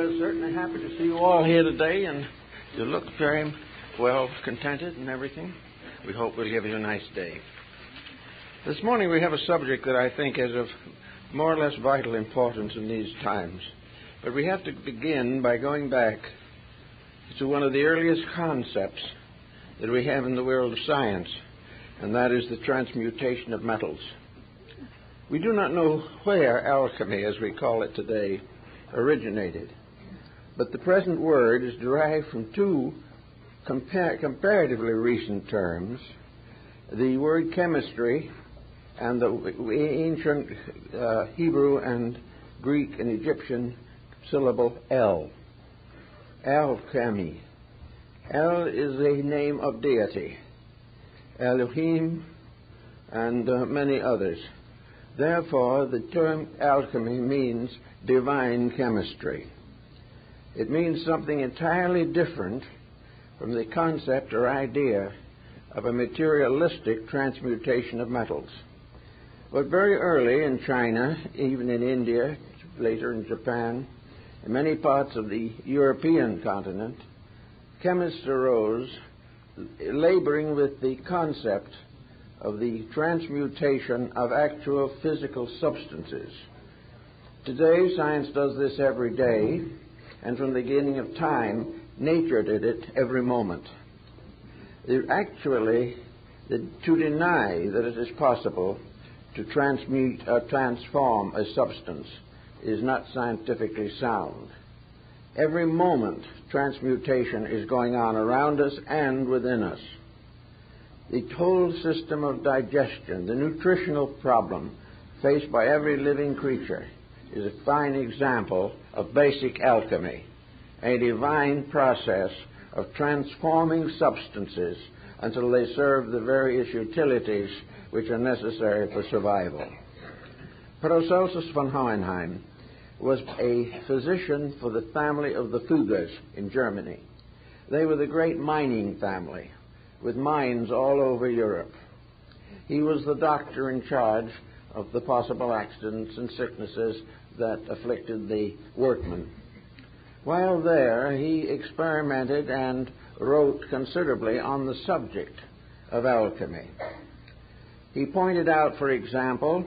we're certainly happy to see you all here today, and you look very well contented and everything. We hope we'll give you a nice day. This morning we have a subject that I think is of more or less vital importance in these times. But we have to begin by going back to one of the earliest concepts that we have in the world of science, and that is the transmutation of metals. We do not know where alchemy, as we call it today, originated, but the present word is derived from two comparatively recent terms, the word chemistry and the ancient Hebrew and Greek and Egyptian syllable El. Alchemy. El is a name of deity, Elohim, and many others. Therefore, the term alchemy means divine chemistry. It means something entirely different from the concept or idea of a materialistic transmutation of metals. But very early in China, even in India, later in Japan, in many parts of the European continent, chemists arose laboring with the concept of the transmutation of actual physical substances. Today, science does this every day, and from the beginning of time, nature did it every moment. Actually, to deny that it is possible to transmute or transform a substance is not scientifically sound. Every moment, transmutation is going on around us and within us. The whole system of digestion, the nutritional problem faced by every living creature, is a fine example of basic alchemy, a divine process of transforming substances until they serve the various utilities which are necessary for survival. Paracelsus von Hohenheim was a physician for the family of the Fuggers in Germany. They were the great mining family, with mines all over Europe. He was the doctor in charge of the possible accidents and sicknesses that afflicted the workmen. While there, he experimented and wrote considerably on the subject of alchemy. He pointed out, for example,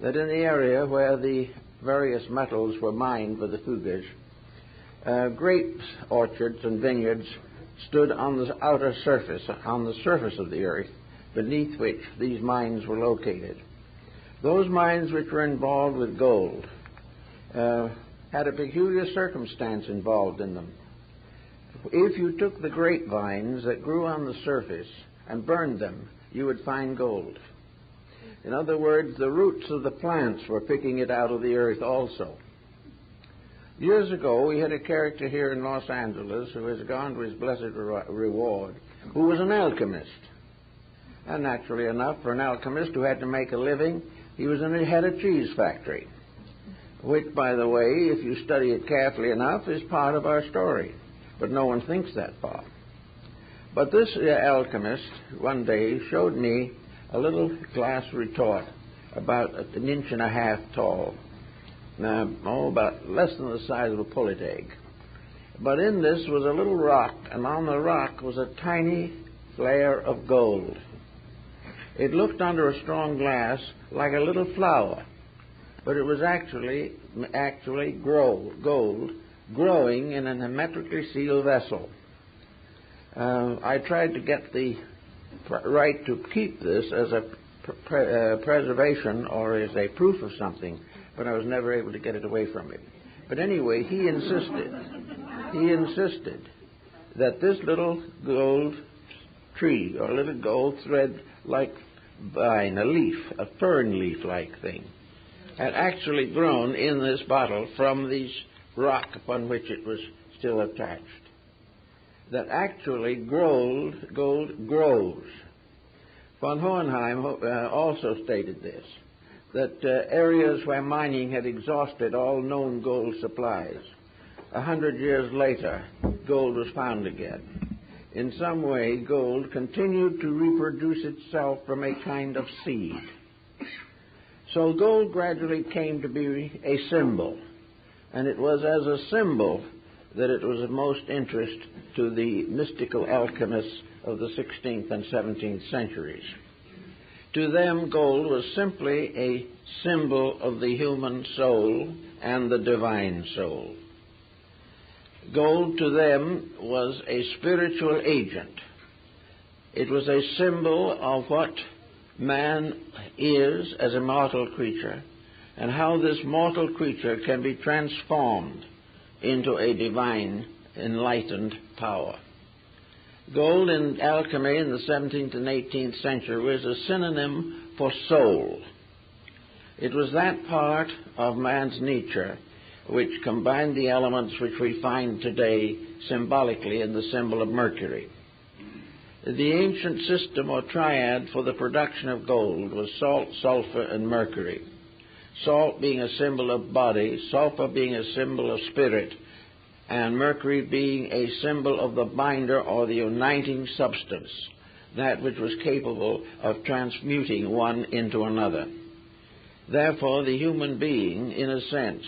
that in the area where the various metals were mined by the Fuggers, grape orchards and vineyards stood on the outer surface, on the surface of the earth, beneath which these mines were located. Those mines which were involved with gold had a peculiar circumstance involved in them. If you took the grapevines that grew on the surface and burned them, you would find gold. In other words, the roots of the plants were picking it out of the earth also. Years ago, we had a character here in Los Angeles who has gone to his blessed reward, who was an alchemist. And naturally enough, for an alchemist who had to make a living, he had a cheese factory, which, by the way, if you study it carefully enough, is part of our story. But no one thinks that far. But this alchemist one day showed me a little glass retort about an inch and a half tall, about less than the size of a pullet egg. But in this was a little rock, and on the rock was a tiny flare of gold. It looked under a strong glass like a little flower, but it was actually gold growing in an hermetically sealed vessel. I tried to get the right to keep this as a preservation or as a proof of something, but I was never able to get it away from him. But anyway, he insisted that this little gold tree or little gold thread-like vine, a leaf, a fern leaf-like thing, had actually grown in this bottle from the rock upon which it was still attached. That actually gold grows. Von Hohenheim also stated this, that areas where mining had exhausted all known gold supplies, 100 years later, gold was found again. In some way, gold continued to reproduce itself from a kind of seed. So gold gradually came to be a symbol and it was as a symbol that it was of most interest to the mystical alchemists of the 16th and 17th centuries. To them, gold was simply a symbol of the human soul and the divine soul. Gold to them was a spiritual agent. It was a symbol of what man is as a mortal creature, and how this mortal creature can be transformed into a divine, enlightened power. Gold in alchemy in the 17th and 18th century was a synonym for soul. It was that part of man's nature which combined the elements which we find today symbolically in the symbol of Mercury. The ancient system or triad for the production of gold was salt, sulfur, and mercury. Salt being a symbol of body, sulfur being a symbol of spirit, and mercury being a symbol of the binder or the uniting substance, that which was capable of transmuting one into another. Therefore, the human being, in a sense,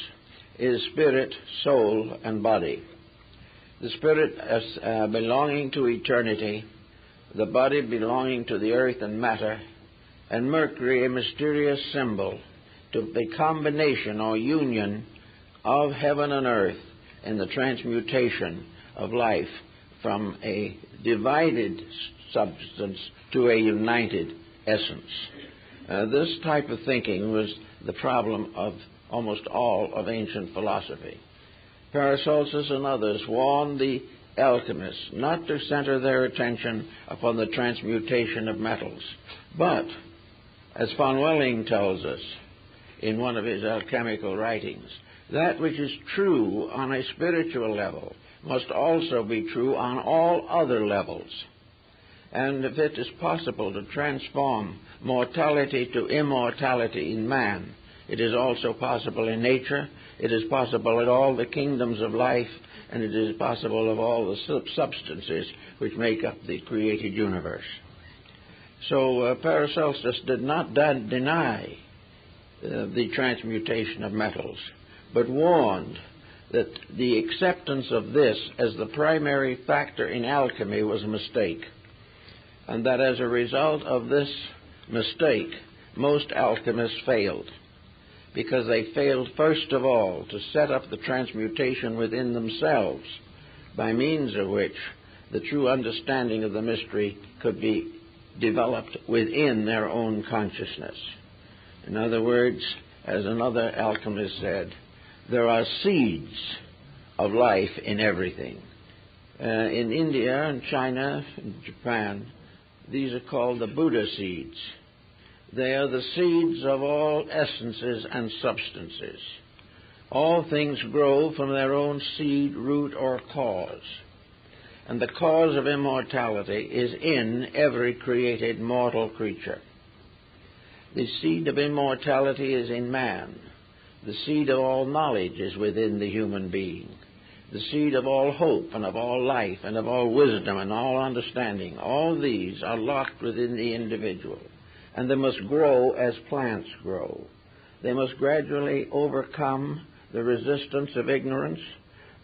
is spirit, soul, and body. The spirit as belonging to eternity, the body belonging to the earth and matter, and mercury a mysterious symbol to the combination or union of heaven and earth in the transmutation of life from a divided substance to a united essence. This type of thinking was the problem of almost all of ancient philosophy. Paracelsus and others warned the alchemists not to center their attention upon the transmutation of metals, but, as von Welling tells us in one of his alchemical writings, that which is true on a spiritual level must also be true on all other levels. And if it is possible to transform mortality to immortality in man, it is also possible in nature, it is possible in all the kingdoms of life, and it is possible of all the substances which make up the created universe. So Paracelsus did not deny the transmutation of metals, but warned that the acceptance of this as the primary factor in alchemy was a mistake, and that as a result of this mistake, most alchemists failed, because they failed first of all to set up the transmutation within themselves, by means of which the true understanding of the mystery could be developed within their own consciousness. In other words, as another alchemist said, there are seeds of life in everything. In India and China and Japan, these are called the Buddha seeds. They are the seeds of all essences and substances. All things grow from their own seed, root, or cause. And the cause of immortality is in every created mortal creature. The seed of immortality is in man. The seed of all knowledge is within the human being. The seed of all hope and of all life and of all wisdom and all understanding, all these are locked within the individual. And they must grow as plants grow. They must gradually overcome the resistance of ignorance.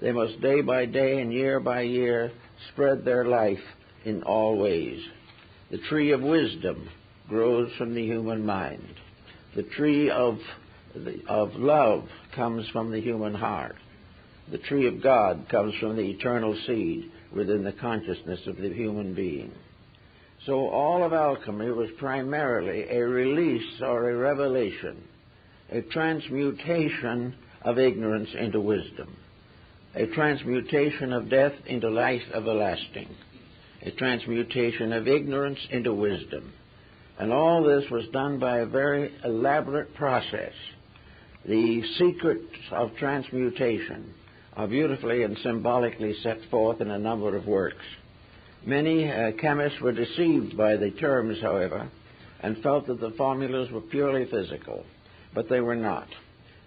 They must day by day and year by year spread their life in all ways. The tree of wisdom grows from the human mind. The tree of love comes from the human heart. The tree of God comes from the eternal seed within the consciousness of the human being. So all of alchemy was primarily a release or a revelation, a transmutation of ignorance into wisdom, a transmutation of death into life everlasting, a transmutation of ignorance into wisdom. And all this was done by a very elaborate process. The secrets of transmutation are beautifully and symbolically set forth in a number of works. Many chemists were deceived by the terms, however, and felt that the formulas were purely physical, but they were not.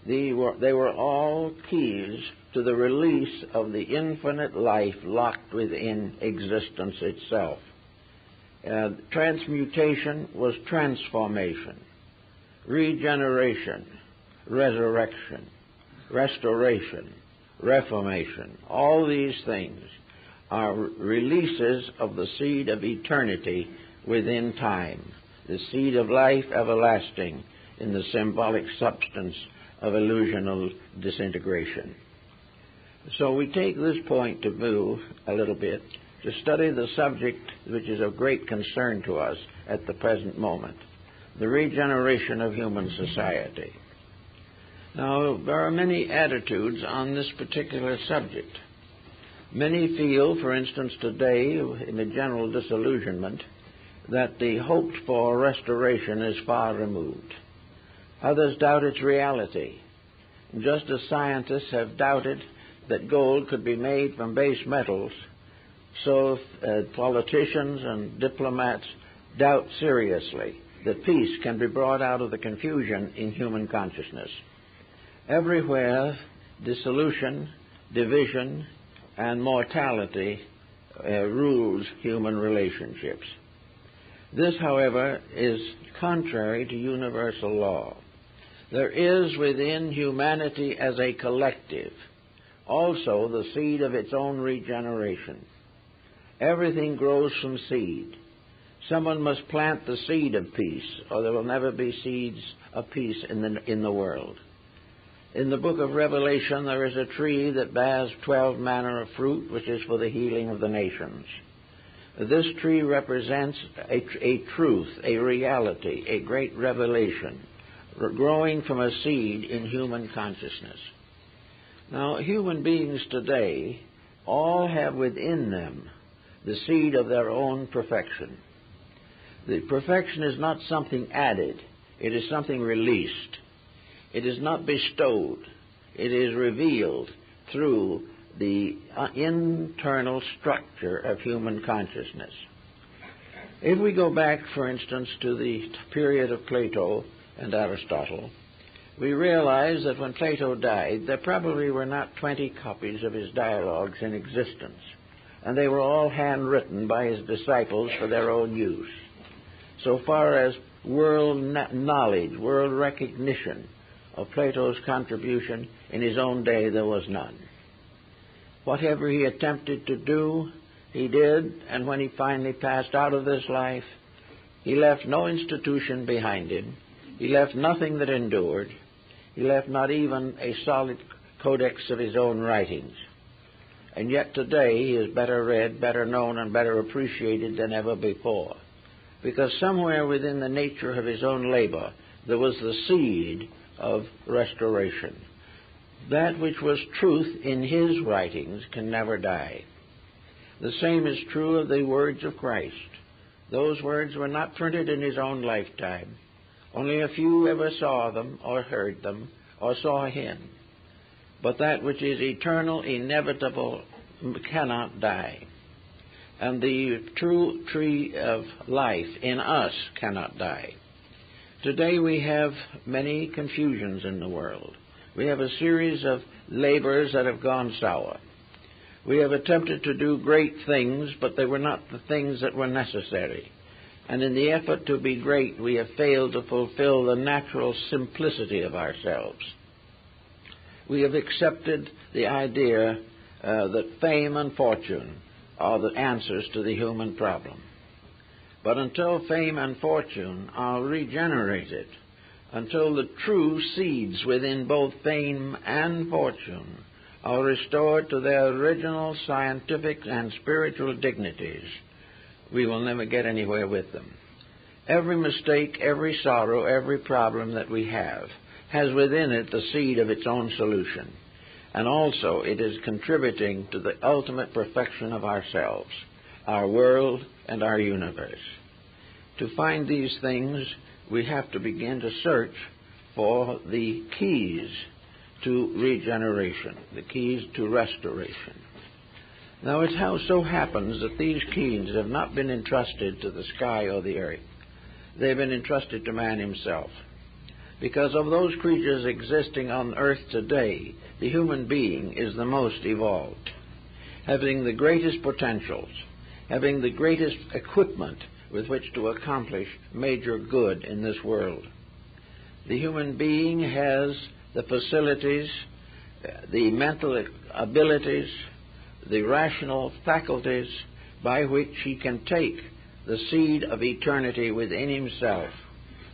They were all keys to the release of the infinite life locked within existence itself. Transmutation was transformation, regeneration, resurrection. restoration, reformation, all these things are releases of the seed of eternity within time, the seed of life everlasting in the symbolic substance of illusional disintegration. So we take this point to view a little bit to study the subject which is of great concern to us at the present moment, the regeneration of human society. Now, there are many attitudes on this particular subject. Many feel, for instance, today, in a general disillusionment, that the hoped-for restoration is far removed. Others doubt its reality, just as scientists have doubted that gold could be made from base metals, so politicians and diplomats doubt seriously that peace can be brought out of the confusion in human consciousness. Everywhere, dissolution, division, and mortality rules human relationships. This, however, is contrary to universal law. There is within humanity as a collective also the seed of its own regeneration. Everything grows from seed. Someone must plant the seed of peace, or there will never be seeds of peace in the world. In the book of Revelation, there is a tree that bears 12 manner of fruit, which is for the healing of the nations. This tree represents a truth, a reality, a great revelation, growing from a seed in human consciousness. Now, human beings today all have within them the seed of their own perfection. The perfection is not something added. It is something released. It is not bestowed. It is revealed through the internal structure of human consciousness. If we go back, for instance, to the period of Plato and Aristotle, we realize that when Plato died, there probably were not 20 copies of his dialogues in existence, and they were all handwritten by his disciples for their own use. So far as world knowledge, world recognition of Plato's contribution in his own day, there was none. Whatever he attempted to do, he did, and when he finally passed out of this life, he left no institution behind him. He left nothing that endured. He left not even a solid codex of his own writings. And yet today he is better read, better known, and better appreciated than ever before, because somewhere within the nature of his own labor there was the seed of restoration. That which was truth in his writings can never die. The same is true of the words of Christ. Those words were not printed in his own lifetime. Only a few ever saw them or heard them or saw him. But that which is eternal, inevitable, cannot die. And the true tree of life in us cannot die. Today we have many confusions in the world. We have a series of labors that have gone sour. We have attempted to do great things, but they were not the things that were necessary. And in the effort to be great, we have failed to fulfill the natural simplicity of ourselves. We have accepted the idea that fame and fortune are the answers to the human problem. But until fame and fortune are regenerated, until the true seeds within both fame and fortune are restored to their original scientific and spiritual dignities, we will never get anywhere with them. Every mistake, every sorrow, every problem that we have has within it the seed of its own solution. And also it is contributing to the ultimate perfection of ourselves, our world, and our universe. To find these things, we have to begin to search for the keys to regeneration, the keys to restoration. Now, it so happens that these keys have not been entrusted to the sky or the earth. They've been entrusted to man himself. Because of those creatures existing on earth today, the human being is the most evolved, having the greatest potentials, having the greatest equipment with which to accomplish major good in this world. The human being has the facilities the mental abilities, the rational faculties by which he can take the seed of eternity within himself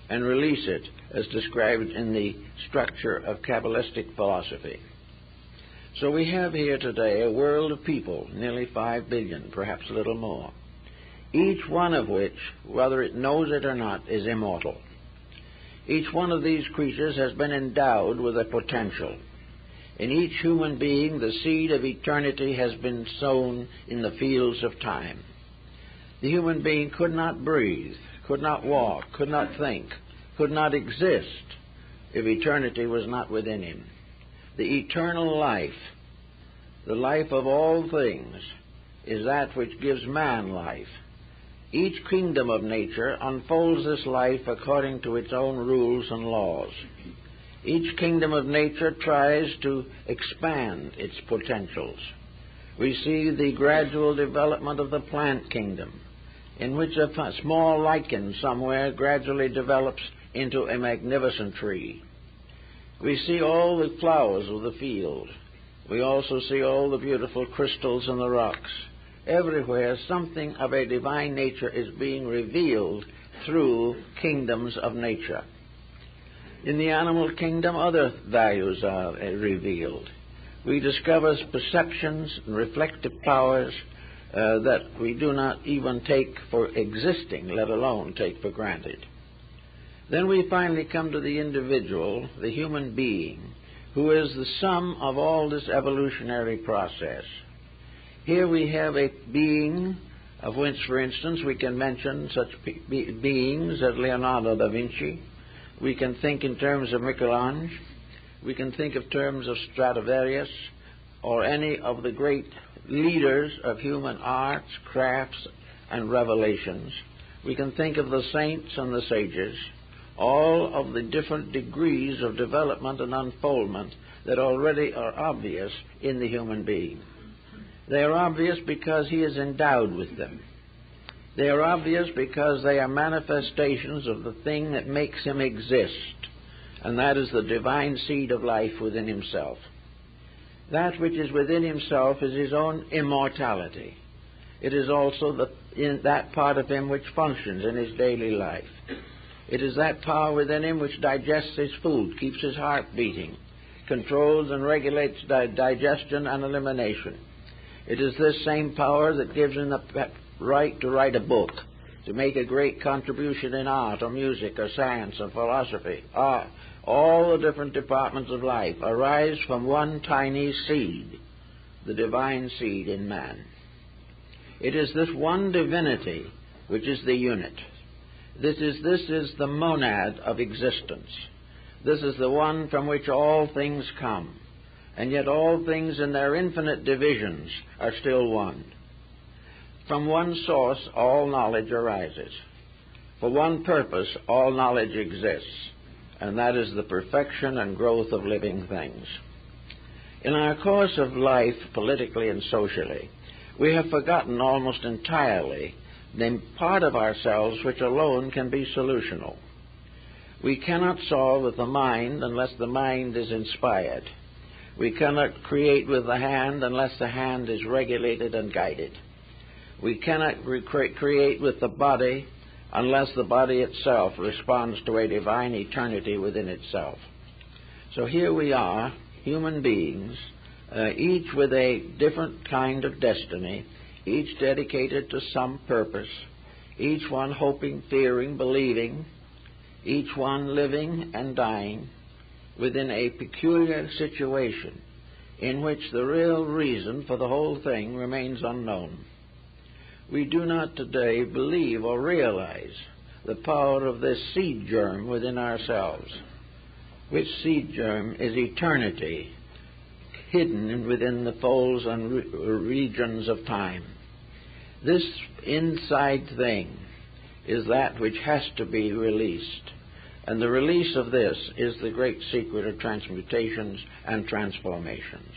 and release it as described in the structure of Kabbalistic philosophy. So we have here today a world of people, nearly 5 billion, perhaps a little more, each one of which, whether it knows it or not, is immortal. Each one of these creatures has been endowed with a potential. In each human being, the seed of eternity has been sown in the fields of time. The human being could not breathe, could not walk, could not think, could not exist if eternity was not within him. The eternal life, the life of all things, is that which gives man life. Each kingdom of nature unfolds this life according to its own rules and laws. Each kingdom of nature tries to expand its potentials. We see the gradual development of the plant kingdom, in which a small lichen somewhere gradually develops into a magnificent tree. We see all the flowers of the field. We also see all the beautiful crystals in the rocks. Everywhere something of a divine nature is being revealed through kingdoms of nature. In the animal kingdom, other values are revealed. We discover perceptions and reflective powers that we do not even take for existing, let alone take for granted. Then we finally come to the individual, the human being, who is the sum of all this evolutionary process. Here we have a being of which, for instance, we can mention such beings as Leonardo da Vinci. We can think in terms of Michelangelo. We can think of terms of Stradivarius or any of the great leaders of human arts, crafts, and revelations. We can think of the saints and the sages, all of the different degrees of development and unfoldment that already are obvious in the human being. They are obvious because he is endowed with them. They are obvious because they are manifestations of the thing that makes him exist, and that is the divine seed of life within himself. That which is within himself is his own immortality. It is also in that part of him which functions in his daily life. It is that power within him which digests his food, keeps his heart beating, controls and regulates digestion and elimination. It is this same power that gives him the right to write a book, to make a great contribution in art or music or science or philosophy. All the different departments of life arise from one tiny seed, the divine seed in man. It is this one divinity which is the unit. This is the monad of existence. This is the one from which all things come. And yet all things in their infinite divisions are still one. From one source all knowledge arises. For one purpose all knowledge exists, and that is the perfection and growth of living things. In our course of life, politically and socially, we have forgotten almost entirely the part of ourselves which alone can be solutional. We cannot solve with the mind unless the mind is inspired. We cannot create with the hand unless the hand is regulated and guided. We cannot create with the body unless the body itself responds to a divine eternity within itself. So here we are, human beings, each with a different kind of destiny, each dedicated to some purpose, each one hoping, fearing, believing, each one living and dying within a peculiar situation in which the real reason for the whole thing remains unknown. We do not today believe or realize the power of this seed germ within ourselves, which seed germ is eternity, hidden within the folds and regions of time. This inside thing is that which has to be released. And the release of this is the great secret of transmutations and transformations.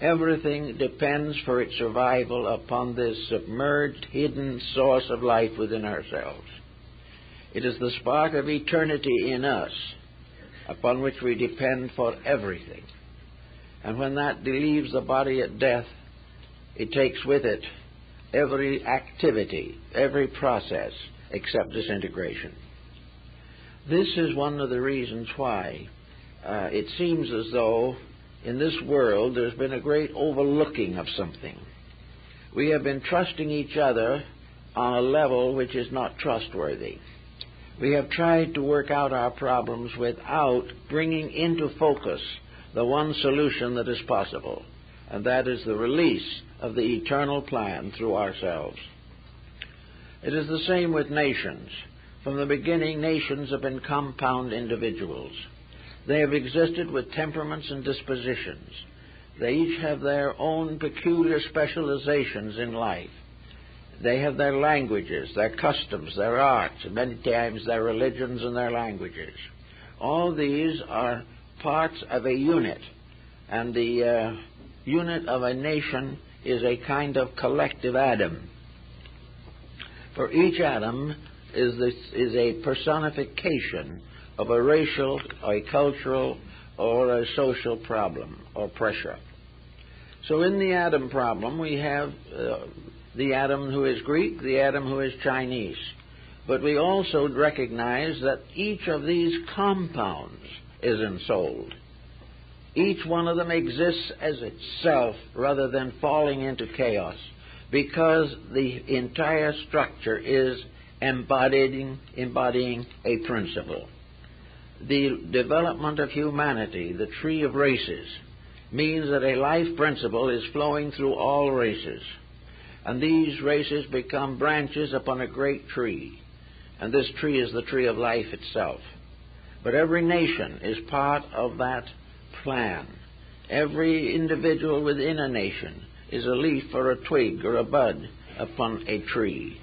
Everything depends for its survival upon this submerged, hidden source of life within ourselves. It is the spark of eternity in us upon which we depend for everything. And when that leaves the body at death, it takes with it every activity, every process, except disintegration. This is one of the reasons why it seems as though in this world there's been a great overlooking of something. We have been trusting each other on a level which is not trustworthy. We have tried to work out our problems without bringing into focus the one solution that is possible, and that is the release of the eternal plan through ourselves. It is the same with nations. From the beginning, nations have been compound individuals. They have existed with temperaments and dispositions. They each have their own peculiar specializations in life. They have their languages, their customs, their arts, and many times their religions and their languages. All these are parts of a unit, and the unit of a nation is a kind of collective atom. For each atom is a personification of a racial, a cultural, or a social problem or pressure. So in the atom problem, we have the atom who is Greek, the atom who is Chinese. But we also recognize that each of these compounds is ensouled. Each one of them exists as itself rather than falling into chaos, because the entire structure is embodying a principle. The development of humanity, the tree of races, means that a life principle is flowing through all races. And these races become branches upon a great tree. And this tree is the tree of life itself. But every nation is part of that plan. Every individual within a nation is a leaf or a twig or a bud upon a tree.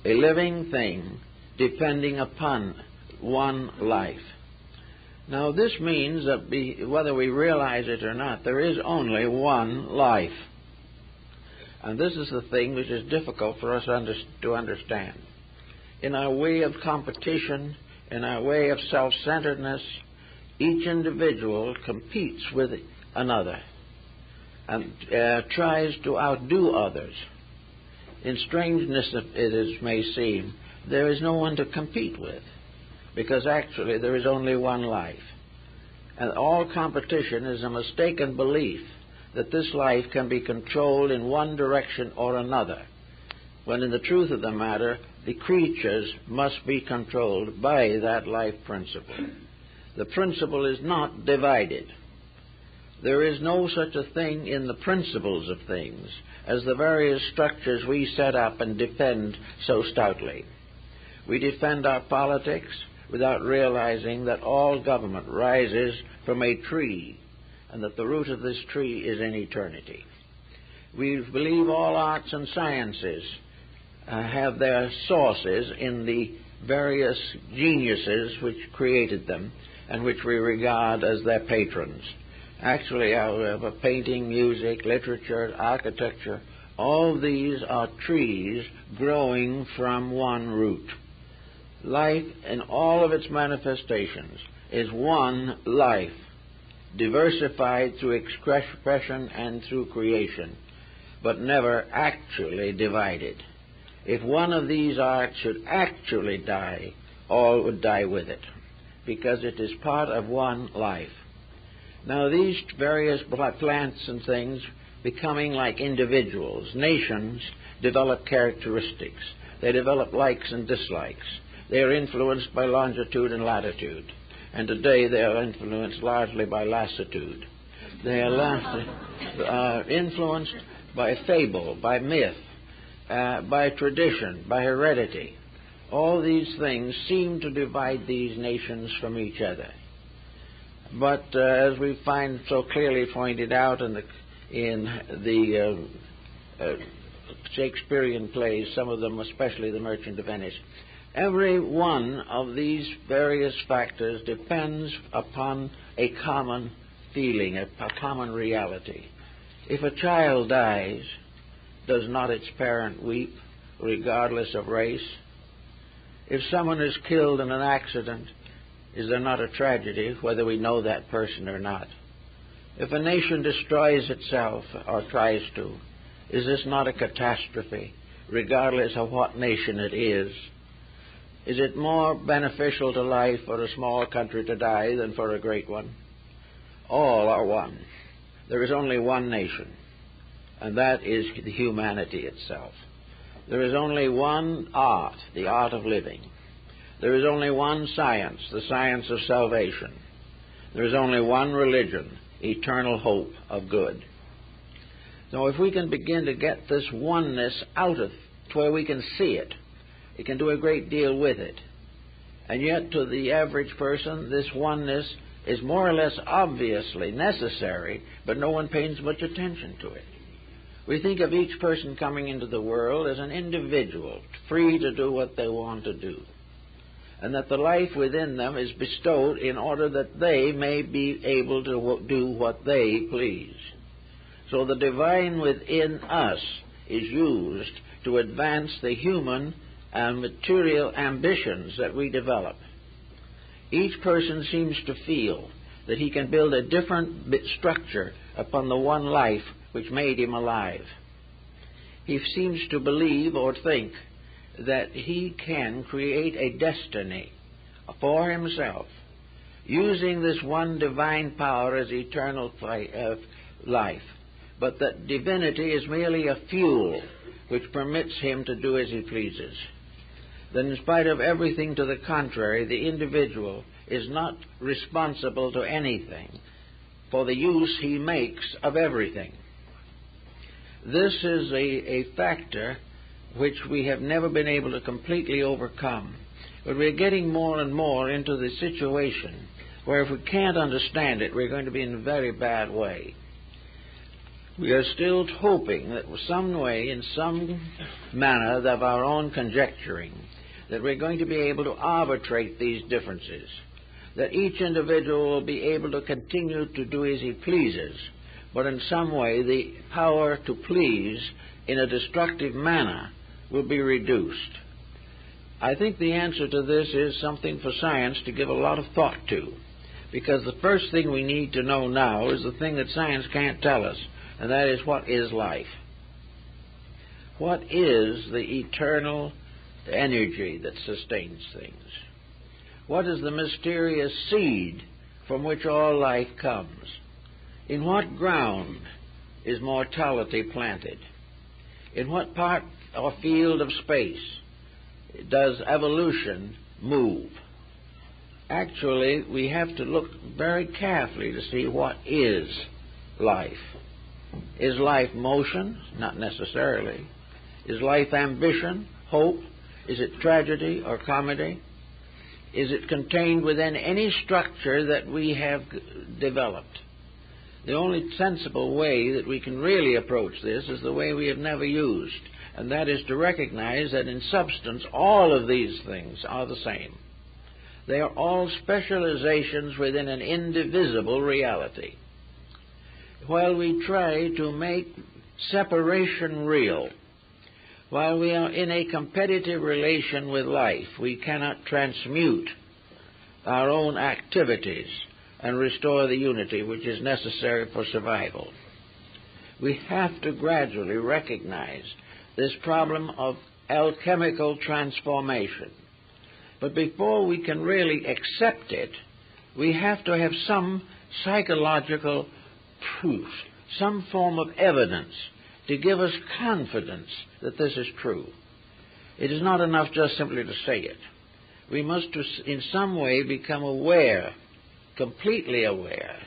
A living thing depending upon one life. Now this means that whether we realize it or not, there is only one life. And this is the thing which is difficult for us to understand. In our way of competition, in our way of self-centeredness, each individual competes with another and tries to outdo others. In strangeness it may seem, there is no one to compete with, because actually there is only one life. And all competition is a mistaken belief that this life can be controlled in one direction or another, when in the truth of the matter, the creatures must be controlled by that life principle. The principle is not divided. There is no such a thing in the principles of things as the various structures we set up and defend so stoutly. We defend our politics without realizing that all government rises from a tree, and that the root of this tree is in eternity. We believe all arts and sciences have their sources in the various geniuses which created them and which we regard as their patrons. Actually, our painting, music, literature, architecture, all these are trees growing from one root. Life in all of its manifestations is one life, diversified through expression and through creation, but never actually divided. If one of these arts should actually die, all would die with it, because it is part of one life. Now these various plants and things becoming like individuals, nations, develop characteristics. They develop likes and dislikes. They are influenced by longitude and latitude. And today they are influenced largely by lassitude. They are influenced by fable, by myth, by tradition, by heredity. All these things seem to divide these nations from each other. But as we find so clearly pointed out in the Shakespearean plays, some of them, especially The Merchant of Venice, every one of these various factors depends upon a common feeling, a common reality. If a child dies, does not its parent weep, regardless of race? If someone is killed in an accident, is there not a tragedy, whether we know that person or not? If a nation destroys itself, or tries to, is this not a catastrophe, regardless of what nation it is? Is it more beneficial to life for a small country to die than for a great one? All are one. There is only one nation, and that is the humanity itself. There is only one art, the art of living. There is only one science, the science of salvation. There is only one religion, eternal hope of good. So if we can begin to get this oneness out of to where we can see it, it can do a great deal with it. And yet to the average person, this oneness is more or less obviously necessary, but no one pays much attention to it. We think of each person coming into the world as an individual, free to do what they want to do, and that the life within them is bestowed in order that they may be able to do what they please. So the divine within us is used to advance the human and material ambitions that we develop. Each person seems to feel that he can build a different structure upon the one life which made him alive. He seems to believe or think that he can create a destiny for himself, using this one divine power as eternal life, but that divinity is merely a fuel which permits him to do as he pleases. Then in spite of everything to the contrary, the individual is not responsible to anything for the use he makes of everything. This is a factor which we have never been able to completely overcome. But we're getting more and more into the situation where if we can't understand it, we're going to be in a very bad way. We are still hoping that some way, in some manner of our own conjecturing, that we're going to be able to arbitrate these differences, that each individual will be able to continue to do as he pleases, but in some way the power to please in a destructive manner will be reduced. I think the answer to this is something for science to give a lot of thought to, because the first thing we need to know now is the thing that science can't tell us, and that is, what is life? What is the eternal energy that sustains things? What is the mysterious seed from which all life comes? In what ground is mortality planted? In what part or field of space does evolution move? Actually, we have to look very carefully to see what is life. Is life motion? Not necessarily. Is life ambition, hope? Is it tragedy or comedy? Is it contained within any structure that we have developed? The only sensible way that we can really approach this is the way we have never used, and that is to recognize that in substance all of these things are the same. They are all specializations within an indivisible reality. While we try to make separation real, while we are in a competitive relation with life, we cannot transmute our own activities and restore the unity which is necessary for survival. We have to gradually recognize this problem of alchemical transformation. But before we can really accept it, we have to have some psychological proof, some form of evidence to give us confidence that this is true. It is not enough just simply to say it. We must in some way become aware, completely aware,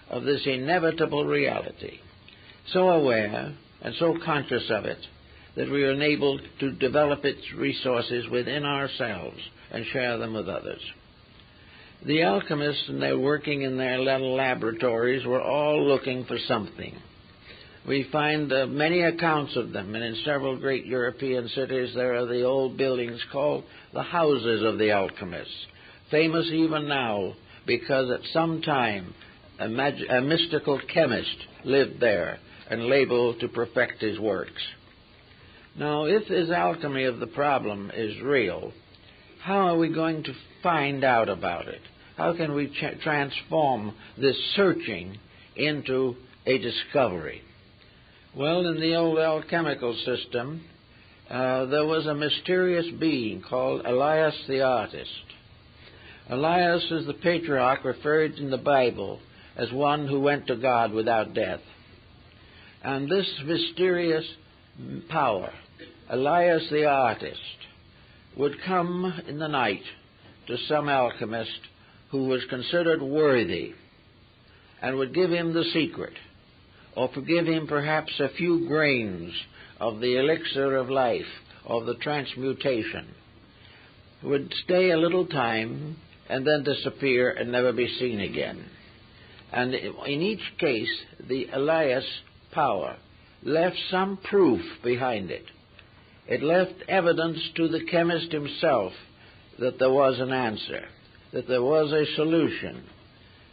of this inevitable reality. So aware and so conscious of it that we are enabled to develop its resources within ourselves and share them with others. The alchemists, and they're working in their little laboratories, were all looking for something. We find many accounts of them, and in several great European cities there are the old buildings called the houses of the alchemists, famous even now because at some time a mystical chemist lived there and labeled to perfect his works. Now, if this alchemy of the problem is real, how are we going to find out about it? How can we transform this searching into a discovery. Well, in the old alchemical system, there was a mysterious being called Elias the artist. Elias is the patriarch referred in the Bible as one who went to God without death. And this mysterious power, Elias the artist, would come in the night to some alchemist who was considered worthy and would give him the secret, or forgive him perhaps a few grains of the elixir of life, of the transmutation, would stay a little time and then disappear and never be seen again. And in each case, the Elias power left some proof behind it. It left evidence to the chemist himself that there was an answer, that there was a solution.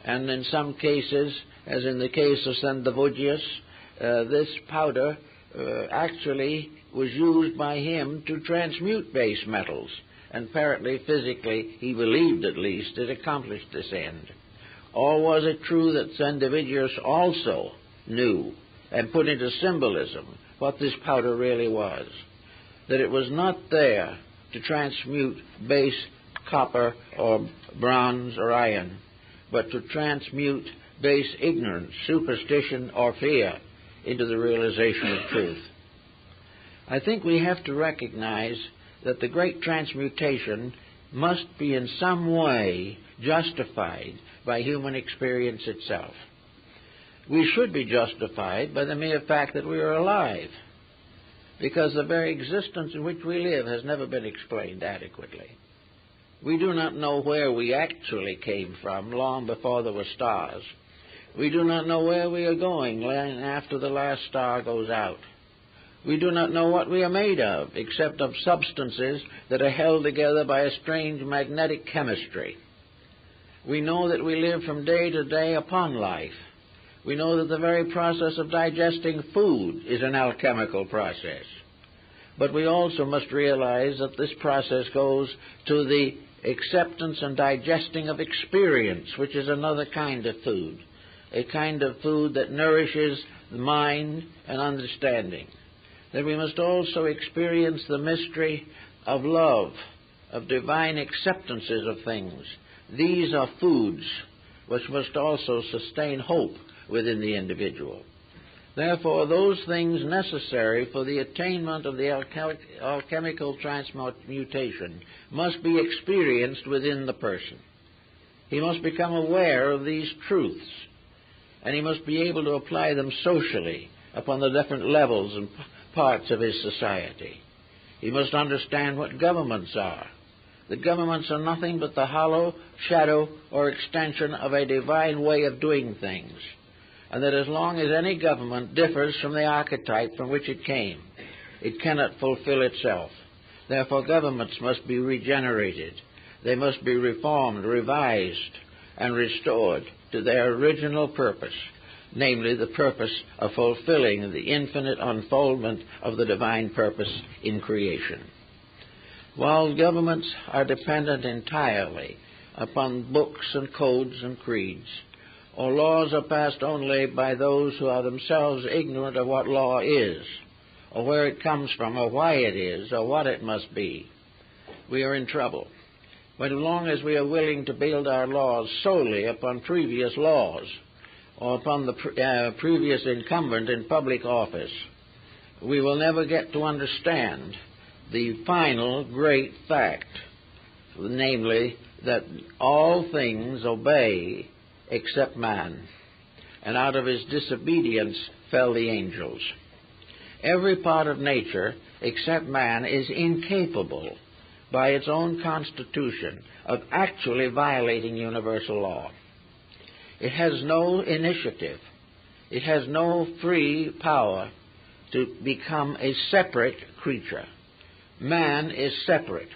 And in some cases, as in the case of Sandovigius, this powder actually was used by him to transmute base metals. And apparently, physically, he believed at least, it accomplished this end. Or was it true that Sandovigius also knew and put into symbolism what this powder really was? That it was not there to transmute base copper or bronze or iron, but to transmute base ignorance, superstition, or fear into the realization of truth. I think we have to recognize that the great transmutation must be in some way justified by human experience itself. We should be justified by the mere fact that we are alive, because the very existence in which we live has never been explained adequately. We do not know where we actually came from long before there were stars. We do not know where we are going after the last star goes out. We do not know what we are made of, except of substances that are held together by a strange magnetic chemistry. We know that we live from day to day upon life. We know that the very process of digesting food is an alchemical process. But we also must realize that this process goes to the acceptance and digesting of experience, which is another kind of food, a kind of food that nourishes the mind and understanding. That we must also experience the mystery of love, of divine acceptances of things. These are foods which must also sustain hope within the individual. Therefore, those things necessary for the attainment of the alchemical transmutation must be experienced within the person. He must become aware of these truths, and he must be able to apply them socially upon the different levels and parts of his society. He must understand what governments are. The governments are nothing but the hollow shadow or extension of a divine way of doing things, and that as long as any government differs from the archetype from which it came, it cannot fulfill itself. Therefore, governments must be regenerated. They must be reformed, revised, and restored to their original purpose, namely the purpose of fulfilling the infinite unfoldment of the divine purpose in creation. While governments are dependent entirely upon books and codes and creeds, or laws are passed only by those who are themselves ignorant of what law is, or where it comes from, or why it is, or what it must be, we are in trouble. But as long as we are willing to build our laws solely upon previous laws, or upon the previous incumbent in public office, we will never get to understand the final great fact, namely that all things obey except man, and out of his disobedience fell the angels. Every part of nature except man is incapable by its own constitution of actually violating universal law. It has no initiative. It has no free power to become a separate creature. Man is separate.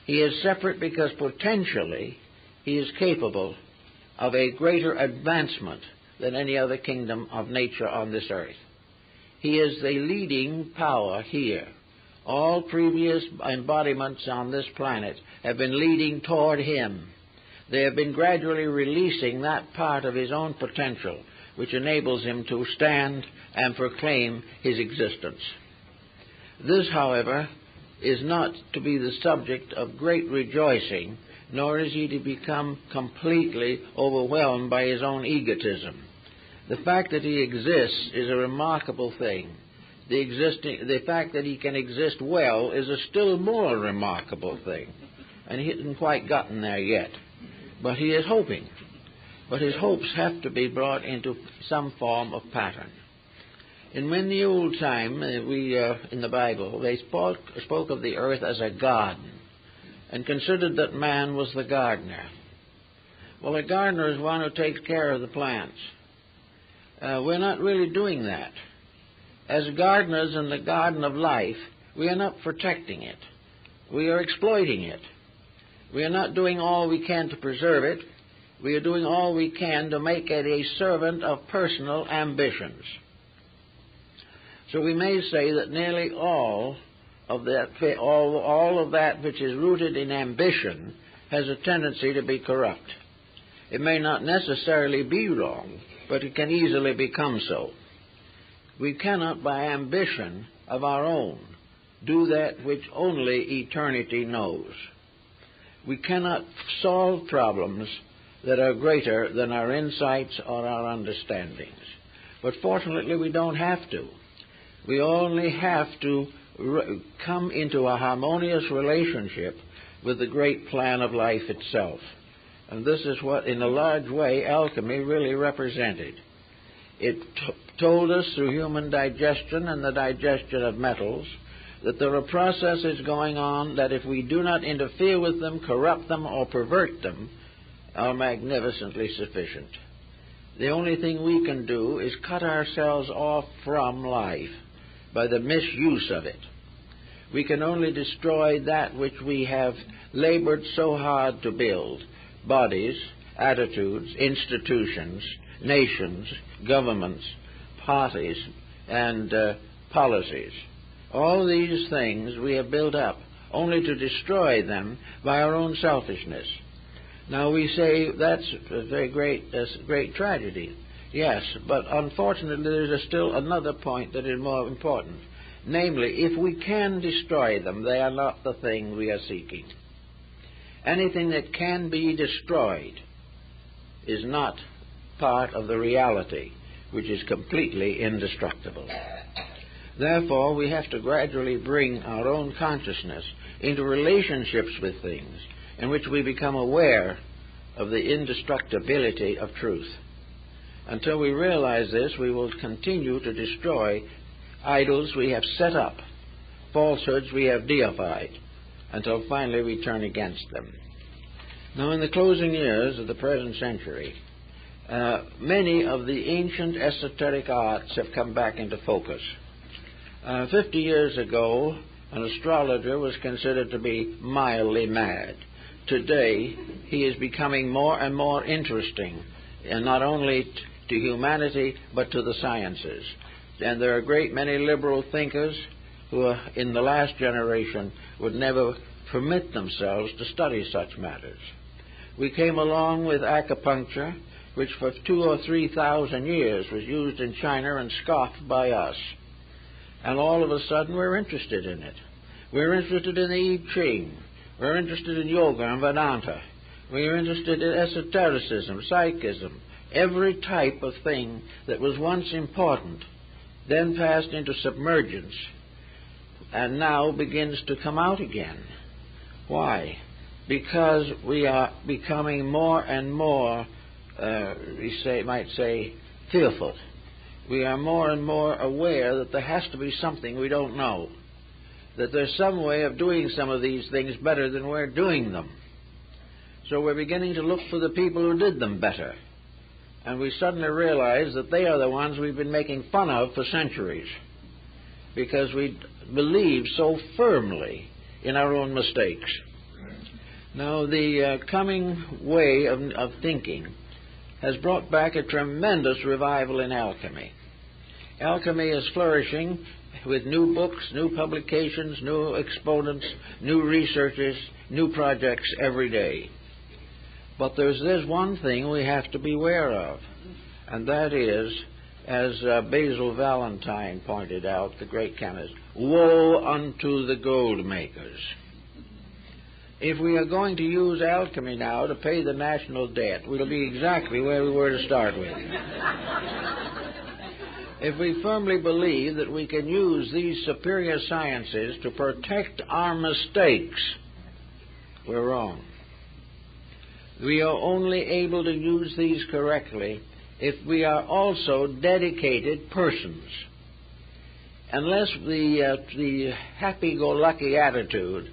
He is separate because potentially he is capable of a greater advancement than any other kingdom of nature on this earth. He is the leading power here. All previous embodiments on this planet have been leading toward him. They have been gradually releasing that part of his own potential which enables him to stand and proclaim his existence. This, however, is not to be the subject of great rejoicing, nor is he to become completely overwhelmed by his own egotism. The fact that he exists is a remarkable thing. The fact that he can exist well is a still more remarkable thing. And he hasn't quite gotten there yet. But he is hoping. But his hopes have to be brought into some form of pattern. And when the old time, in the Bible, they spoke of the earth as a garden and considered that man was the gardener. Well, a gardener is one who takes care of the plants. We're not really doing that. As gardeners in the garden of life, we are not protecting it. We are exploiting it. We are not doing all we can to preserve it. We are doing all we can to make it a servant of personal ambitions. So we may say that nearly all of that which is rooted in ambition has a tendency to be corrupt. It may not necessarily be wrong, but it can easily become so. We cannot, by ambition of our own, do that which only eternity knows. We cannot solve problems that are greater than our insights or our understandings. But fortunately, we don't have to. We only have to come into a harmonious relationship with the great plan of life itself. And this is what, in a large way, alchemy really represented. It told us through human digestion and the digestion of metals that there are processes going on that if we do not interfere with them, corrupt them, or pervert them, are magnificently sufficient. The only thing we can do is cut ourselves off from life by the misuse of it. We can only destroy that which we have labored so hard to build: bodies, attitudes, institutions, nations, governments, parties, and policies. All these things we have built up only to destroy them by our own selfishness. Now we say that's a very great tragedy. Yes, but unfortunately there's still another point that is more important. Namely, if we can destroy them, they are not the thing we are seeking. Anything that can be destroyed is not part of the reality, which is completely indestructible. Therefore, we have to gradually bring our own consciousness into relationships with things in which we become aware of the indestructibility of truth. Until we realize this, we will continue to destroy idols we have set up, falsehoods we have deified, until finally we turn against them. Now, in the closing years of the present century, many of the ancient esoteric arts have come back into focus. 50 years ago, an astrologer was considered to be mildly mad. Today, he is becoming more and more interesting, and not only to humanity, but to the sciences. And there are a great many liberal thinkers who, in the last generation, would never permit themselves to study such matters. We came along with acupuncture, which for 2,000 or 3,000 years was used in China and scoffed by us. And all of a sudden we're interested in it. We're interested in the I Ching. We're interested in yoga and Vedanta. We're interested in esotericism, psychism, every type of thing that was once important, then passed into submergence, and now begins to come out again. Why? Because we are becoming more and more, might say, fearful. We are more and more aware that there has to be something we don't know, that there's some way of doing some of these things better than we're doing them. So we're beginning to look for the people who did them better. And we suddenly realize that they are the ones we've been making fun of for centuries, because we believe so firmly in our own mistakes. Now, the coming way of thinking has brought back a tremendous revival in alchemy. Alchemy is flourishing with new books, new publications, new exponents, new researches, new projects every day. But there's one thing we have to beware of, and that is, as Basil Valentine pointed out, the great chemist, woe unto the gold makers. If we are going to use alchemy now to pay the national debt, we'll be exactly where we were to start with. If we firmly believe that we can use these superior sciences to protect our mistakes, we're wrong. We are only able to use these correctly if we are also dedicated persons. Unless the happy-go-lucky attitude,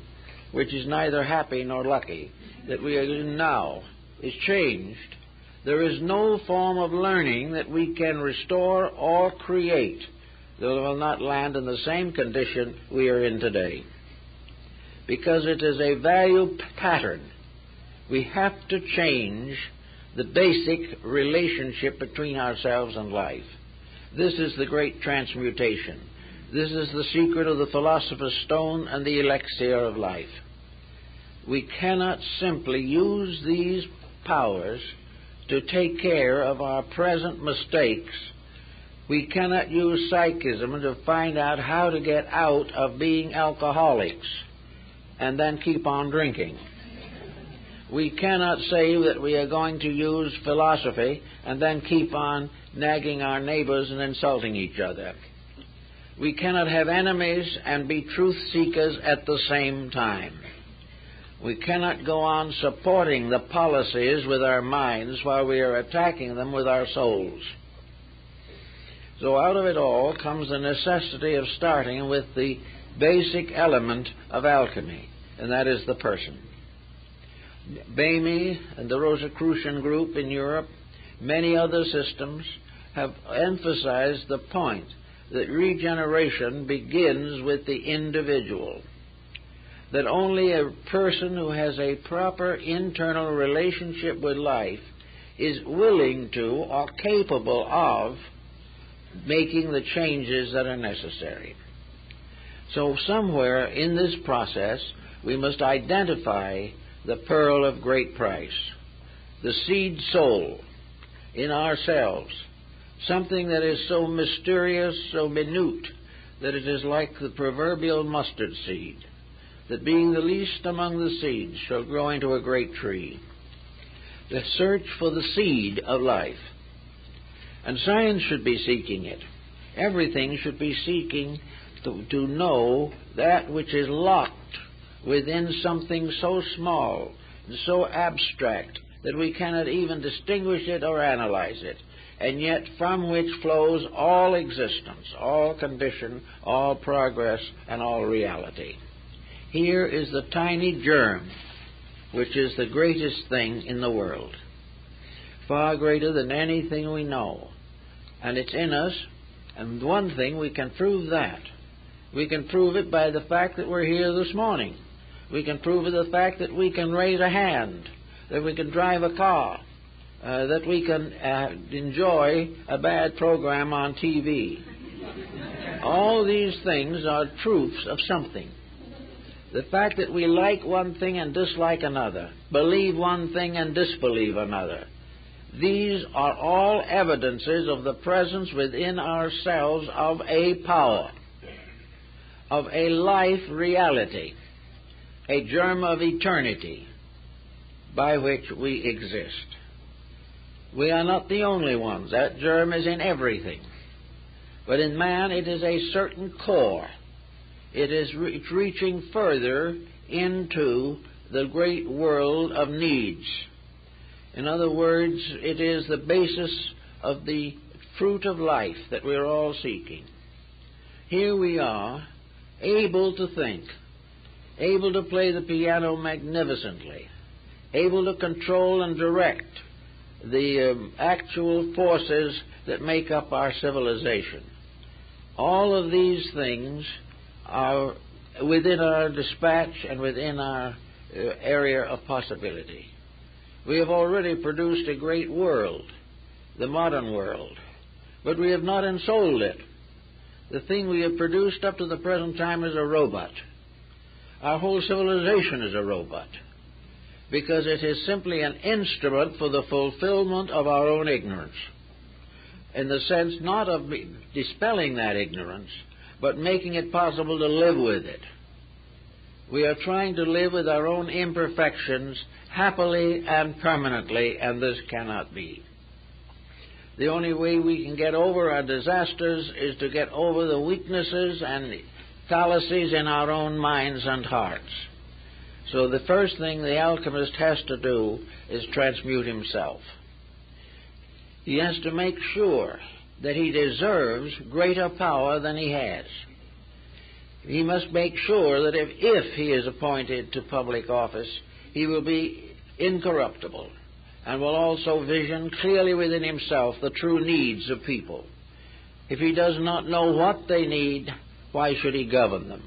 which is neither happy nor lucky, that we are in now, is changed, there is no form of learning that we can restore or create that will not land in the same condition we are in today. Because it is a value pattern. We have to change the basic relationship between ourselves and life. This is the great transmutation. This is the secret of the philosopher's stone and the elixir of life. We cannot simply use these powers to take care of our present mistakes. We cannot use psychism to find out how to get out of being alcoholics and then keep on drinking. We cannot say that we are going to use philosophy and then keep on nagging our neighbors and insulting each other. We cannot have enemies and be truth seekers at the same time. We cannot go on supporting the policies with our minds while we are attacking them with our souls. So out of it all comes the necessity of starting with the basic element of alchemy, and that is the person. Bamey and the Rosicrucian group in Europe, many other systems, have emphasized the point that regeneration begins with the individual. That only a person who has a proper internal relationship with life is willing to or capable of making the changes that are necessary. So somewhere in this process, we must identify the pearl of great price, the seed soul in ourselves, something that is so mysterious, so minute, that it is like the proverbial mustard seed, that being the least among the seeds shall grow into a great tree. The search for the seed of life. And science should be seeking it. Everything should be seeking to know that which is locked within something so small and so abstract that we cannot even distinguish it or analyze it, and yet from which flows all existence, all condition, all progress, and all reality. Here is the tiny germ, which is the greatest thing in the world, far greater than anything we know. And it's in us, and one thing, we can prove that. We can prove it by the fact that we're here this morning. We can prove it by the fact that we can raise a hand, that we can drive a car, that we can enjoy a bad program on TV. All these things are proofs of something. The fact that we like one thing and dislike another, believe one thing and disbelieve another, these are all evidences of the presence within ourselves of a power, of a life reality, a germ of eternity by which we exist. We are not the only ones. That germ is in everything. But in man it is a certain core. It's reaching further into the great world of needs. In other words, it is the basis of the fruit of life that we're all seeking. Here we are, able to think, able to play the piano magnificently, able to control and direct the actual forces that make up our civilization. All of these things are within our dispatch and within our area of possibility. We have already produced a great world, the modern world, but we have not ensouled it. The thing we have produced up to the present time is a robot. Our whole civilization is a robot, because it is simply an instrument for the fulfillment of our own ignorance, in the sense not of dispelling that ignorance, but making it possible to live with it. We are trying to live with our own imperfections happily and permanently, and this cannot be. The only way we can get over our disasters is to get over the weaknesses and fallacies in our own minds and hearts. So the first thing the alchemist has to do is transmute himself. He has to make sure that he deserves greater power than he has. He must make sure that if he is appointed to public office, he will be incorruptible and will also vision clearly within himself the true needs of people. If he does not know what they need, why should he govern them?